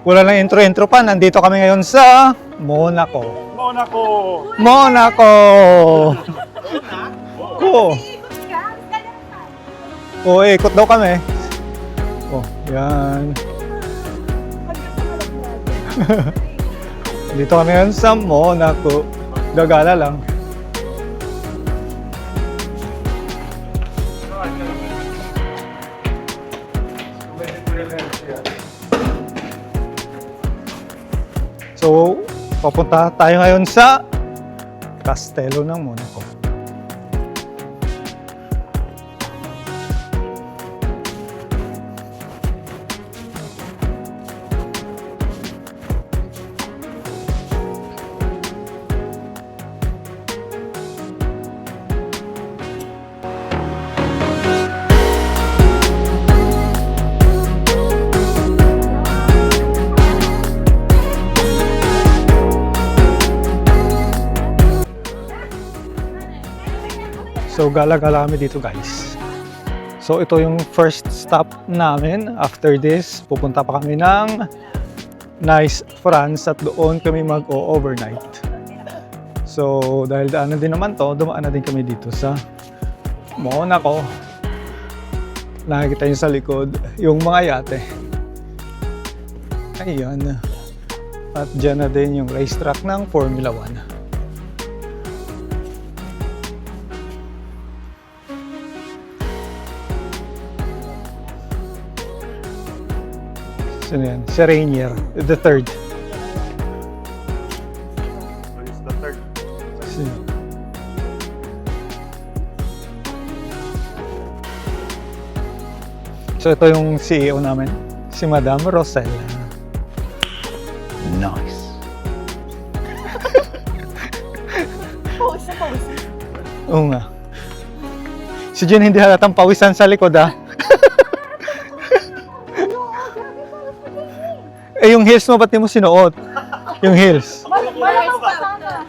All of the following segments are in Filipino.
Wala lang intro pa. Nandito kami ngayon sa Monaco. Monaco! Oo. Oo, ikot daw kami. Oh, yan. Dito kami ngayon sa Monaco. Gagala lang. So, papunta tayo ngayon sa Kastelo ng Monaco. So gala-gala kami dito guys. So ito yung first stop namin. After this, pupunta pa kami ng Nice, France at doon kami mag-overnight. So dahil daanan din naman to, dumaan na din kami dito sa Monaco. Nakikita nyo sa likod yung mga yate. Ayan. At dyan na din yung racetrack ng Formula 1. Sino yan? Si Rainier, the third. Is the third. Sino? So ito yung CEO namin, si Madam Rosella. Nice. Pawis na pawis. Oo nga. Si Jen hindi halatang pawisan sa likod ah. Eh yung heels mo, ba't di mo sinuot? Yung heels. Malamang pa sana.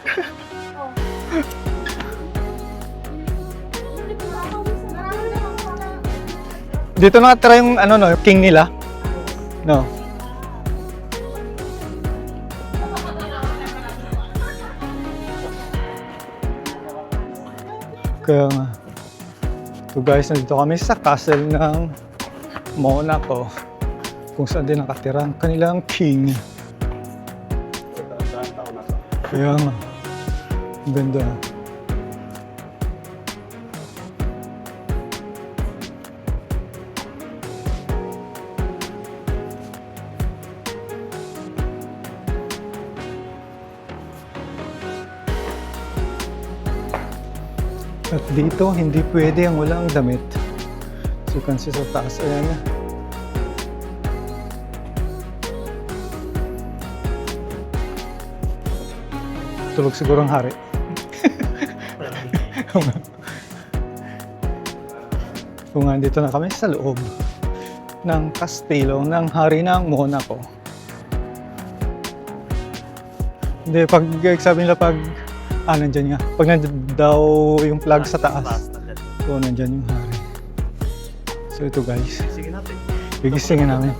Dito nakatira yung ano no, king nila. No. Kaya nga. So guys, nandito kami sa castle ng Monaco. Kung saan din nakatira ang kanilang king. Kaya nga. Ang ganda. At dito, hindi pwede ang walang damit. So you can see sa taas, ayan. Tulog siguro ang hari. Kung andito na kami sa loob ng kastelo ng hari ng Monaco. Hindi, pag sabi nila pag nandyan nga. Pag nandyan daw yung flag sa taas. So, nandyan yung hari. So, ito guys. Sige natin. Gigisingin namin.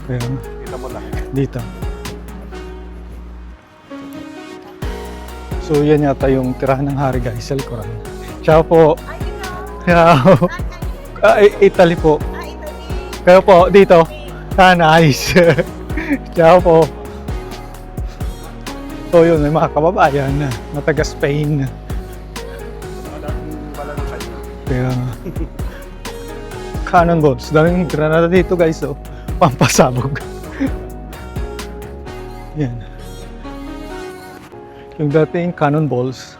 Kaya, Kita mo lang. dito. So, yan yata yung tirahan ng hari guys sa likuran. Ciao po. Ciao. Italy po. Kayo po, dito. Nice. Ciao po. So yun, may mga kababayan na taga Spain. Kaya cannonballs. Daming granada dito guys. So, pampasabog. Yan. Yung dating cannonballs.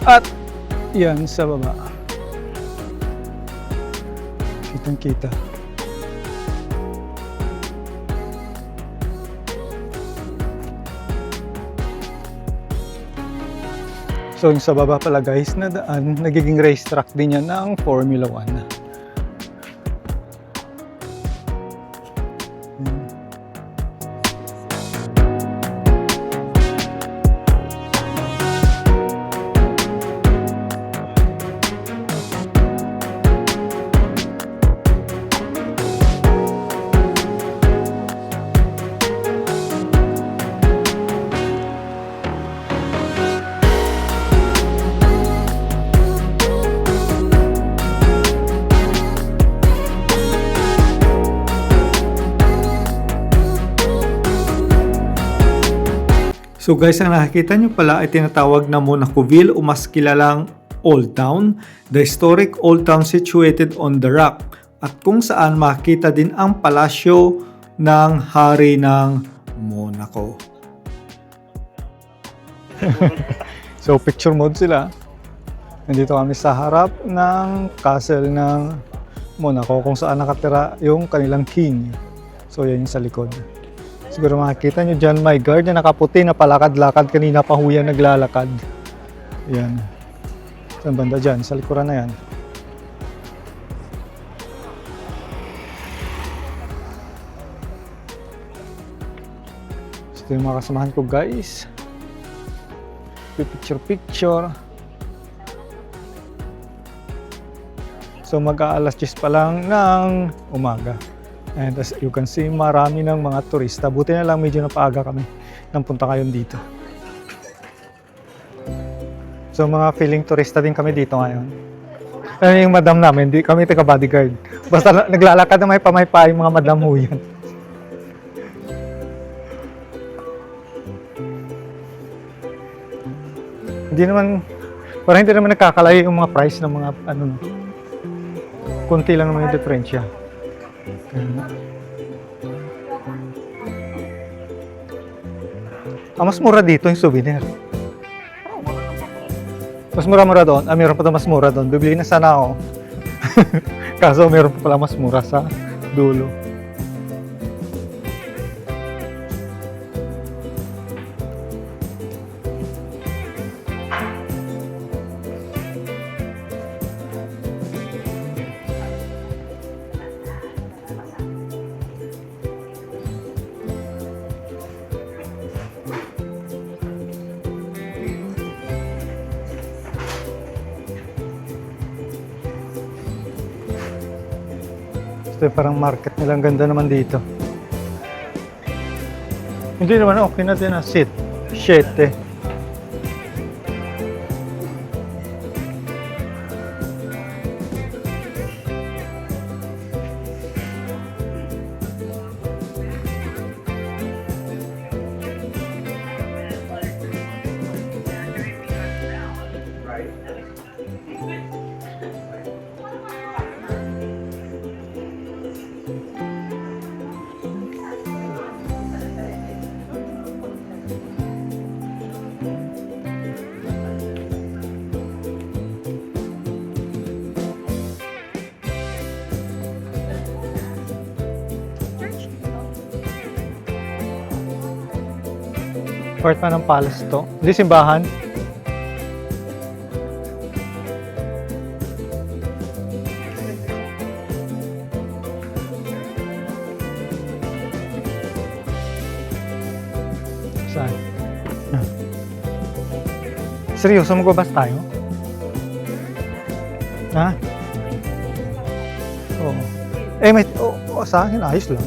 At yan sa baba. Kitang-kita. So yung sa baba pala guys na daan, nagiging racetrack din yan ng Formula 1. So guys, ang nakikita nyo pala ay tinatawag na Monacoville o mas kilalang Old Town, the historic Old Town situated on the rock at kung saan makikita din ang palasyo ng Hari ng Monaco. So picture mode sila. Nandito kami sa harap ng castle ng Monaco kung saan nakatira yung kanilang king. So yan yung sa likod. Siguro makikita nyo dyan, my guard na nakaputi na palakad-lakad. Kanina pa ho yan naglalakad. Yan. Saan banda dyan? Sa likuran na yan. So ito yung mga kasamahan ko guys. Picture. So mag-aalas 10 pa lang ng umaga. And as you can see, marami ng mga turista. Buti na lang medyo napaaga kami nang punta ngayon dito. So mga feeling turista din kami dito ngayon. Yung madam namin, di kami taga-bodyguard. Basta naglalakad na may pamaypa yung mga madam ho yan. Parang hindi naman nagkakalayo yung mga price ng mga ano. Kunti lang naman yung diferensya. Mas mura dito yung souvenir. Mas mura doon. Meron pa mas mura doon. Bibili na sana ako. Kaso meron pa pala mas mura sa dulo. Ito parang market nila. Ang ganda naman dito. Hindi naman okay na din seat. 7. Part pa ng palace to. Hindi simbahan. Saan? Seryoso, magbabas tayo? Ha? Oo. May... sa akin, ayos lang.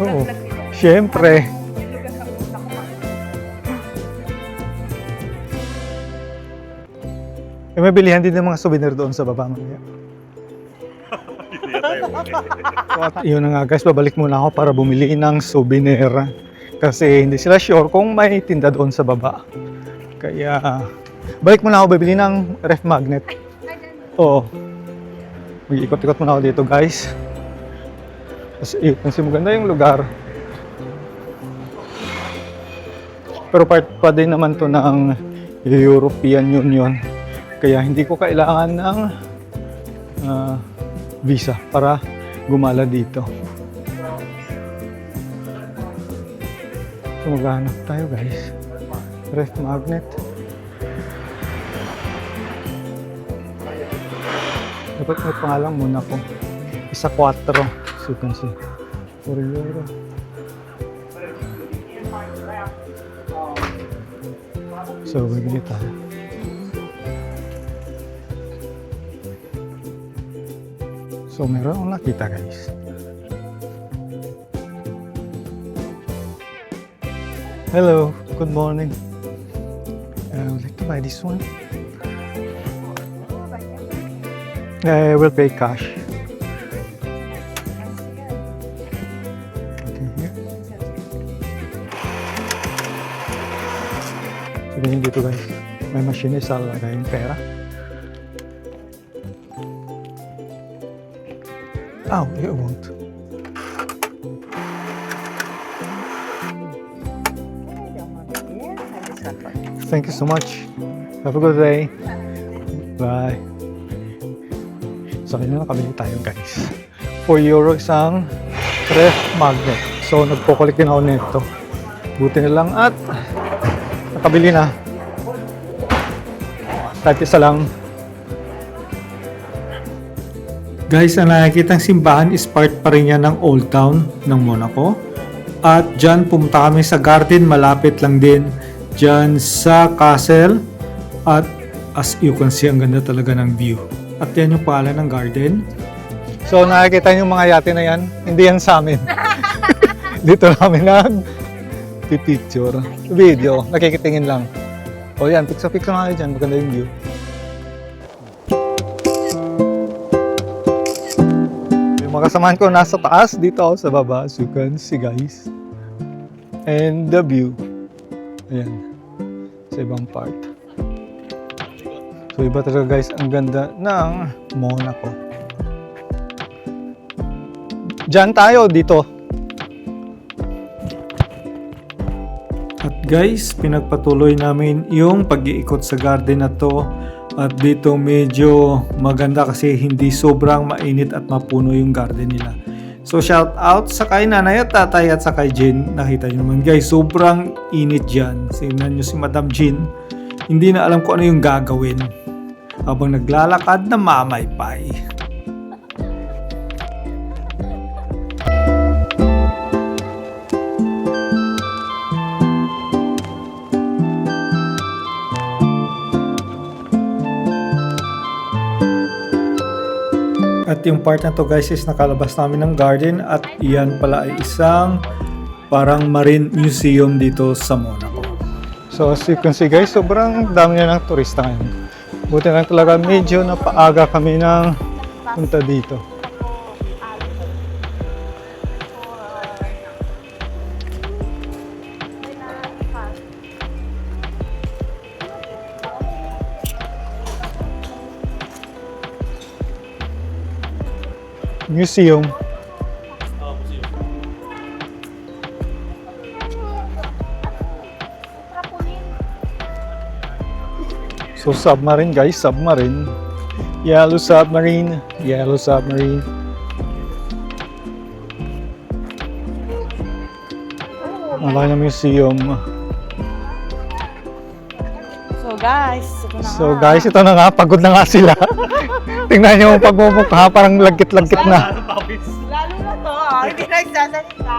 Oo. Siyempre. May bilihan din ng mga souvenir doon sa baba mamaya. Hindi na tayo. Yun na nga guys, babalik muna ako para bumili ng souvenir. Kasi hindi sila sure kung may tinda doon sa baba. Kaya, balik muna ako, bibili ng ref magnet. Oo. Mag-ikot-ikot muna ako dito guys. Kasi maganda yung lugar. Pero part pa din naman to ng European Union. Kaya hindi ko kailangan ng visa para gumala dito. So maghanap tayo guys. Ref magnet. Dapat may pangalan muna ko. Isa 4. So you can see. €4. So bibili tayo. So meron akong nakita guys. Hello, good morning. I would like to buy this one. I will pay cash. Okay, here. So, ganyan dito guys. May machine sa lagay yung pera. Oh, it won't. Thank you so much. Have a good day. Bye. So, kanya nakabili tayo guys. 4 euro isang ref magnet. So, nagpo-collect din ako nito. Buti na lang at nakabili na. Kahit isa lang. Guys, ang nakikitang simbahan is part pa rin yan ng Old Town ng Monaco. At dyan pumunta kami sa garden, malapit lang din dyan sa castle. At as you can see, ang ganda talaga ng view. At yan yung pangalan ng garden. So nakikita niyo yung mga yate na yan, hindi yan sa amin. Dito namin nag-picture, video, nakikitingin lang. O yan, picture nga kayo dyan, maganda yung view. Yung mga kasamahan ko nasa taas, dito ako sa baba, as you can see guys. And the view. Ayan, sa ibang part. So iba talaga guys, ang ganda ng Monaco. Diyan tayo, dito. At guys, pinagpatuloy namin yung pag-iikot sa garden na to. At dito medyo maganda kasi hindi sobrang mainit at mapuno yung garden nila. So shout out sa kay nanay at tatay at sa kay Jean. Nakita nyo naman guys, sobrang init dyan. Tingnan nyo si Madam Jean. Hindi na alam kung ano yung gagawin habang naglalakad na mamaypay. At yung part na to guys is nakalabas namin ng garden at iyan pala ay isang parang marine museum dito sa Monaco. So as you can see guys, sobrang dami na ng turista ngayon. Buti lang talaga medyo napaaga kami ng punta dito. Museum. So submarine guys, submarine. Yellow submarine, yellow submarine. Ang laki ng museum. So guys, ito na nga, pagod na nga sila. Tingnan nyo yung pagmumukha, parang lagkit-lagkit na. Lalo na to, hindi nagsasalita.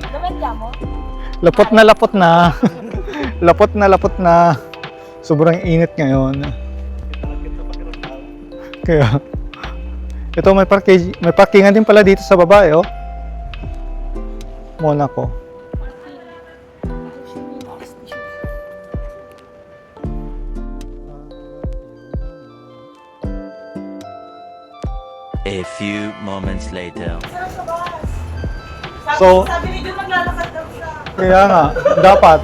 Gawin mo? Lapot na lapot na. Lapot na lapot na. Sobrang init ngayon. Kaya, ito may parkingan din pala dito sa baba oh. Monaco. A few moments later. So, Sabi ni Jun, maglalakad daw siya. kaya nga, dapat.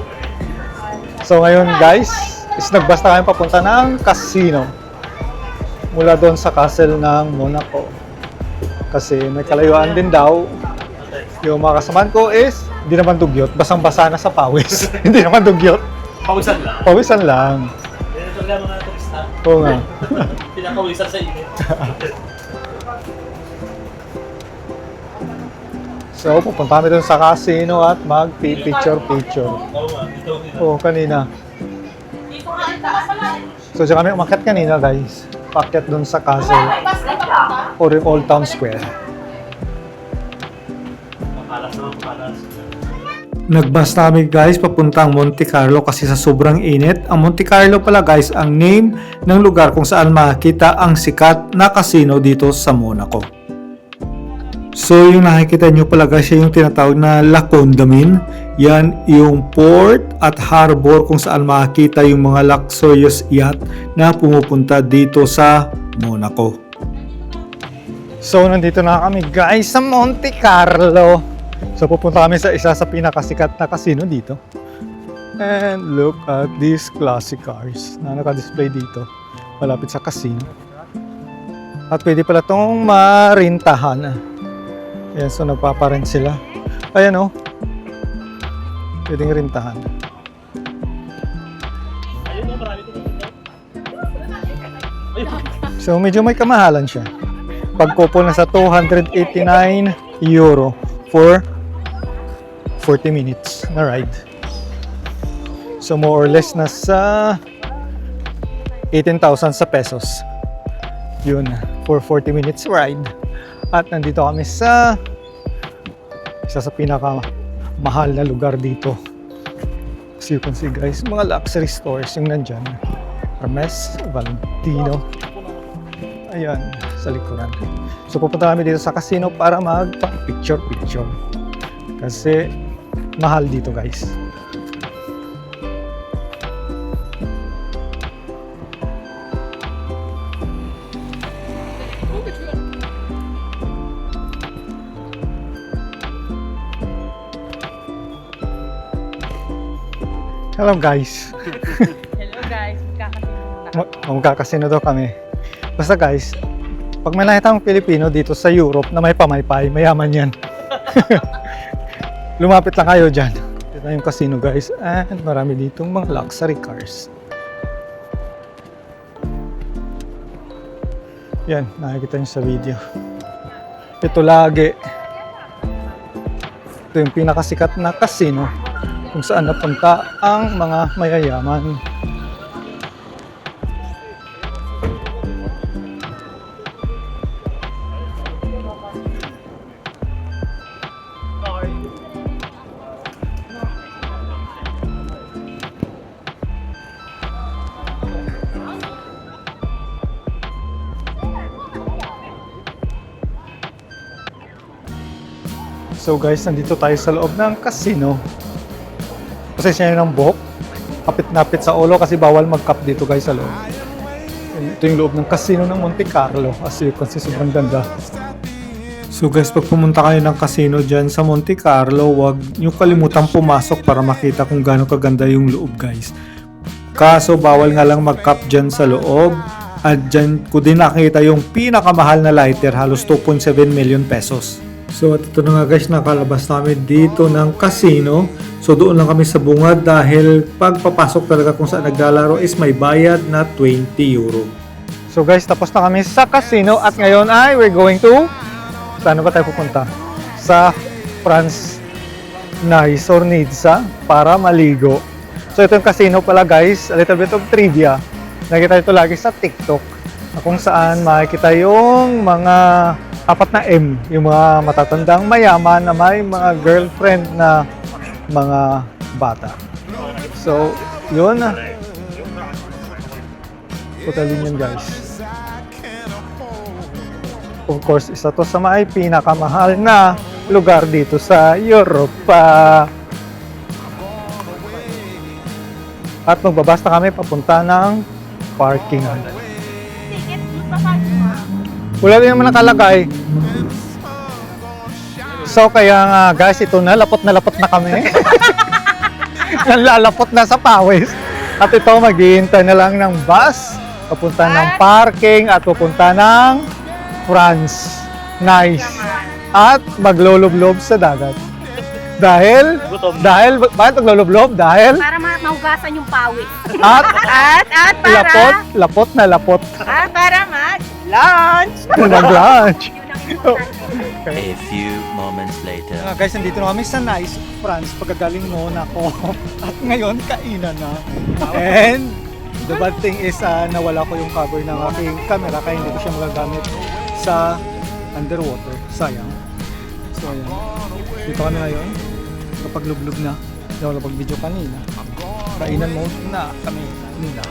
So ngayon guys, is nagbasta kami papunta ng casino. Mula doon sa castle ng Monaco. Kasi may kalayuan din daw. Yung mga kasamahan ko is, hindi naman dugyot. Basang-basa na sa pawis. Hindi naman dugyot. Pawisan lang. Pawisan lang. Ito lang mga turista. Oo nga. Pinakawisan sa init. So, pupunta kami doon sa casino at mag-picture-picture. Oo nga, dito. Oo, kanina. Dito nga ang taas lang. So, diyan kami umakyat kanina, guys. Pakyat doon sa castle Bas na papunta? or yung Old Town Square. Makalas naman, makalas. Nagbus namin, guys, papuntang Monte Carlo kasi sa sobrang init. Ang Monte Carlo pala, guys, ang name ng lugar kung saan makikita ang sikat na casino dito sa Monaco. So, yung nakikita nyo pala guys, yung tinatawag na La Condamine. Yan yung port at harbor kung saan makikita yung mga luxurious yacht na pumupunta dito sa Monaco. So, nandito na kami guys sa Monte Carlo. So, pupunta kami sa isa sa pinakasikat na casino dito. And look at these classic cars na naka-display dito malapit sa casino. At pwede pala itong marintahan. Ayan, so nagpaparent sila. Ayan o. Pwedeng rintahan. Ayun o, marami ito dito. Ayun. So medyo may kamahalan siya. Pagkupol na sa €289 for 40 minutes na ride. So more or less nasa 18,000 sa pesos. Yun, for 40 minutes ride. At nandito kami sa isa sa pinaka mahal na lugar dito. As you can see guys, mga luxury stores yung nandyan. Hermes, Valentino. Ayan, sa likuran. So pupunta kami dito sa casino para mag-picture-picture. Kasi mahal dito guys. Hello guys. Hello guys, magkakasino na. Magkakasino daw kami. Basta guys, pag may nakita mong Pilipino dito sa Europe na may pamaypay, mayaman yan. Lumapit lang kayo dyan. Ito yung casino guys. And marami ditong mga luxury cars. Yan, nakikita nyo sa video. Ito lagi. Ito yung pinakasikat na casino kung saan napunta ang mga mayayaman. So guys, nandito tayo sa loob ng casino. Pasensya nyo ng buhok. Kapit-napit sa ulo kasi bawal mag-cap dito guys sa loob. Ito yung loob ng casino ng Monte Carlo. As you can see, sobrang ganda. So guys, pag pumunta kayo ng casino dyan sa Monte Carlo, huwag nyo kalimutang pumasok para makita kung gaano kaganda yung loob guys. Kaso bawal nga lang mag-cap dyan sa loob. At dyan ko din nakita yung pinakamahal na lighter, halos 2.7 million pesos. So at ito na nga guys, nakalabas namin dito ng casino. So doon lang kami sa bungad dahil pagpapasok talaga kung saan naglalaro is may bayad na €20. So guys, tapos na kami sa casino at ngayon ay we're going to... Saan ba tayo pupunta? Sa France Nice or Nizza para maligo. So ito yung casino pala guys, a little bit of trivia. Nakita ito lagi sa TikTok na kung saan makikita yung mga 4 na M, yung mga matatandang mayaman na may mga girlfriend na mga bata. So, yun. Totalin yun guys. Of course, isa to sa may pinakamahal na lugar dito sa Europa. At magbabasta kami papunta ng parkingan. Ticket, yung papasok mo. Wala din naman nakalagay. So kaya nga guys, ito na lapot na kami. Nalalapot na sa pawis. At ito, maghihintay na lang ng bus papunta ng parking at pupunta ng France Nice. At magloloblob sa dagat. Dahil, bakit magloloblob? Dahil, Para mahugasan yung pawis. at At para... lapot na lapot. At para mag-lunch. Nag-lunch. Yun ang importante. A few moments later. Guys, nandito na kami sa Nice, France. Pagkagaling mo na ako. At ngayon, kainan na. And the bad thing is, nawala ko yung cover ng aking camera kaya hindi ko siya magagamit sa underwater. Sayang. So, ayan. Dito kami ngayon. Kapag lublog na, hindi ako napag-video kanina. Kainan mode na kami kanina.